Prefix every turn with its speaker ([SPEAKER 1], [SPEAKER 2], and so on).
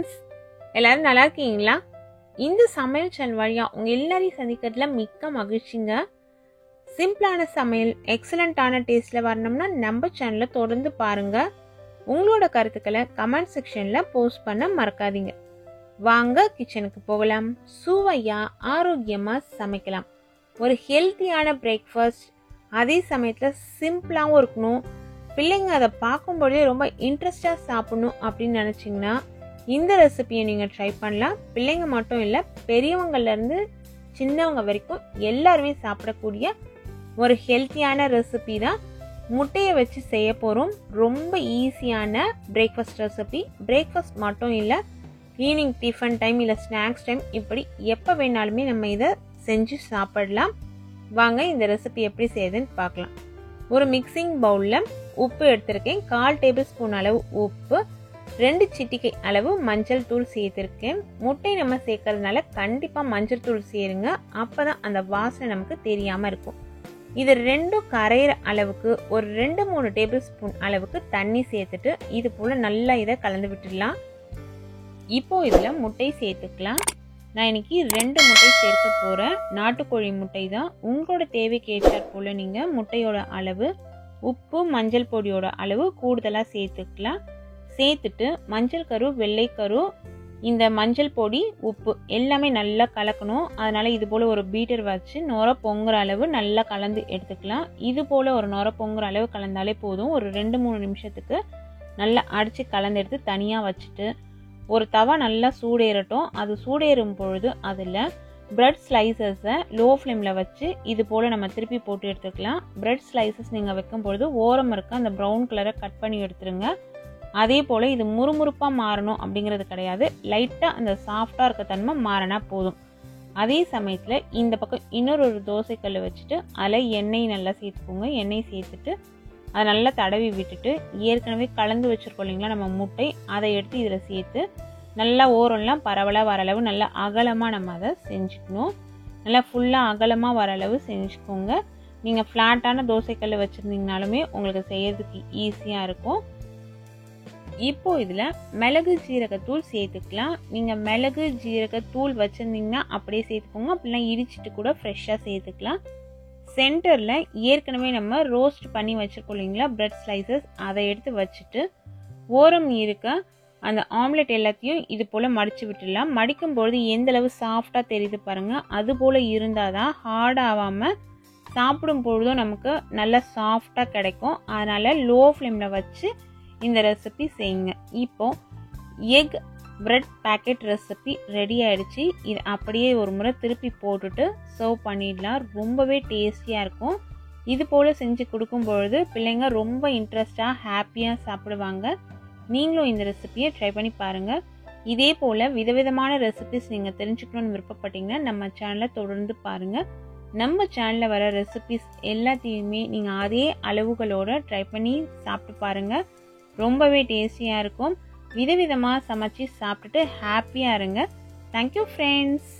[SPEAKER 1] Friends, எல்லாரும் நல்லா இருக்கீங்களா? இந்த சமையல் சேனல் வழியா உங்க எல்லாரையும் சந்திக்கிறதுல மிக்க மகிழ்ச்சிங்க. சிம்பிளான சமையல் எக்ஸலண்டான டேஸ்ட்ல வரணும்னா நம்ம சேனலை தொடர்ந்து பாருங்க. உங்களோட கருத்துக்களை கமெண்ட் செக்ஷன்ல போஸ்ட் பண்ண மறக்காதீங்க. வாங்க கிச்சனுக்கு போகலாம். சுவையா ஆரோக்கியமா சமைக்கலாம். ஒரு ஹெல்த்தியான பிரேக்ஃபாஸ்ட், அதே சமயத்தில் சிம்பிளாகவும் இருக்கணும். பிள்ளைங்க அதை பார்க்கும்போதே ரொம்ப இன்ட்ரெஸ்டாக சாப்பிடணும் அப்படின்னு நினச்சிங்கன்னா இந்த ரெசிபியை நீங்கள் ட்ரை பண்ணலாம். பிள்ளைங்க மட்டும் இல்லை, பெரியவங்கள்லேருந்து சின்னவங்க வரைக்கும் எல்லாருமே சாப்பிடக்கூடிய ஒரு ஹெல்த்தியான ரெசிபி தான். முட்டையை வச்சு செய்ய போகிறோம். ரொம்ப ஈஸியான பிரேக்ஃபாஸ்ட் ரெசிபி. பிரேக்ஃபாஸ்ட் மட்டும் இல்லை, ஈவினிங் டிஃபன் டைம் இல்லை ஸ்நாக்ஸ் டைம், இப்படி எப்போ வேணாலுமே நம்ம இதை செஞ்சு சாப்பிடலாம். வாங்க இந்த ரெசிபி எப்படி செய்யுதுன்னு பார்க்கலாம். ஒரு மிக்சிங் பவுலில் உப்பு எடுத்திருக்கேன். 1/4 டேபிள் ஸ்பூன் அளவு உப்பு, 2 சிட்டிகை அளவு மஞ்சள் தூள் சேர்த்துருக்கேன். முட்டை நம்ம சேர்க்கறதுனால கண்டிப்பாக மஞ்சள் தூள் சேருங்க, அப்போ தான் அந்த வாசனை நமக்கு தெரியாமல் இருக்கும். இது ரெண்டும் கரையிற அளவுக்கு ஒரு 2-3 டேபிள் ஸ்பூன் அளவுக்கு தண்ணி சேர்த்துட்டு இது போல் நல்லா இதை கலந்து விட்டுடலாம். இப்போ இதில் முட்டை சேர்த்துக்கலாம். நான் இன்னைக்கு 2 முட்டை சேர்க்க போகிறேன். நாட்டுக்கோழி முட்டை தான். உங்களோட தேவைக்கு ஏற்றாற் போல் நீங்கள் முட்டையோட அளவு, உப்பு, மஞ்சள் பொடியோட அளவு கூடுதலாக சேர்த்துக்கலாம். சேர்த்துட்டு மஞ்சள் கரு, வெள்ளைக்கரு, இந்த மஞ்சள் பொடி, உப்பு எல்லாமே நல்லா கலக்கணும். அதனால் இது போல் ஒரு பீட்டர் வச்சு நுர பொங்குற அளவு நல்லா கலந்து எடுத்துக்கலாம். இது போல் ஒரு நுர பொங்குற அளவு கலந்தாலே போதும். ஒரு 2-3 நிமிஷத்துக்கு நல்லா அடித்து கலந்து எடுத்து தனியாக வச்சுட்டு ஒரு தவா நல்லா சூடேறட்டும். அது சூடேறும் பொழுது அதில் பிரெட் ஸ்லைசஸை லோ ஃப்ளேமில் வச்சு இது போல் நம்ம திருப்பி போட்டு எடுத்துக்கலாம். பிரெட் ஸ்லைசஸ் நீங்கள் வைக்கும் பொழுது ஓரம் இருக்க அந்த ப்ரௌன் கலரை கட் பண்ணி எடுத்துருங்க. அதே போல் இது முறுமுறுப்பாக மாறணும் அப்படிங்கிறது கிடையாது. லைட்டாக அந்த சாஃப்டாக இருக்க தன்மை மாறினா போதும். அதே சமயத்தில் இந்த பக்கம் இன்னொரு தோசைக்கல் வச்சுட்டு அதில் எண்ணெய் நல்லா சேர்த்துக்கோங்க. எண்ணெய் சேர்த்துட்டு அதை நல்லா தடவி விட்டுட்டு ஏற்கனவே கலந்து வச்சுருக்கோம் இல்லைங்களா நம்ம முட்டை, அதை எடுத்து இதில் சேர்த்து நல்லா ஓரம்லாம் பரவலாக வர அளவு நல்லா அகலமாக நம்ம அதை செஞ்சுக்கணும். நல்லா ஃபுல்லாக அகலமாக வர அளவு செஞ்சுக்கோங்க. நீங்கள் ஃப்ளாட்டான தோசைக்கல் வச்சுருந்தீங்கனாலுமே உங்களுக்கு செய்யறதுக்கு ஈஸியாக இருக்கும். இப்போ இதில் மிளகு ஜீரகத்தூள் சேர்த்துக்கலாம். நீங்கள் மிளகு ஜீரகத்தூள் வச்சுருந்தீங்கன்னா அப்படியே சேர்த்துக்கோங்க, அப்படிலாம் இடிச்சிட்டு கூட ஃப்ரெஷ்ஷாக சேர்த்துக்கலாம். சென்டரில் ஏற்கனவே நம்ம ரோஸ்ட் பண்ணி வச்சுருக்கோம் இல்லைங்களா பிரெட் ஸ்லைசஸ், அதை எடுத்து வச்சுட்டு ஓரம் இருக்க அந்த ஆம்லெட் எல்லாத்தையும் இது போல் மடித்து விட்டுடலாம். மடிக்கும்பொழுது எந்தளவு சாஃப்டாக தெரியுது பாருங்கள். அது போல் இருந்தால் தான் ஹார்ட் ஆகாமல் சாப்பிடும் பொழுதும் நமக்கு நல்லா சாஃப்டாக கிடைக்கும். அதனால் லோ ஃப்ளேமில் வச்சு இந்த ரெசிபி செய்யுங்க. இப்போது egg bread packet recipe ready ஆகிடுச்சு. இது அப்படியே ஒரு முறை திருப்பி போட்டுட்டு சர்வ் பண்ணிடலாம். ரொம்பவே டேஸ்டியாக இருக்கும். இது போல் செஞ்சு கொடுக்கும் பொழுது பிள்ளைங்க ரொம்ப இன்ட்ரெஸ்டாக ஹாப்பியாக சாப்பிடுவாங்க. நீங்களும் இந்த ரெசிபியை ட்ரை பண்ணி பாருங்கள். இதே போல் விதவிதமான ரெசிபிஸ் நீங்கள் தெரிஞ்சுக்கணுன்னு விருப்பப்பட்டீங்கன்னா நம்ம சேனலை தொடர்ந்து பாருங்கள். நம்ம சேனலில் வர ரெசிபிஸ் எல்லாத்தையுமே நீங்கள் அதே அளவுகளோடு ட்ரை பண்ணி சாப்பிட்டு பாருங்கள். ரொம்பவே டேஸ்டியாக இருக்கும். விதவிதமாக சமைச்சு சாப்பிட்டுட்டு ஹாப்பியாக இருங்க. Thank you friends.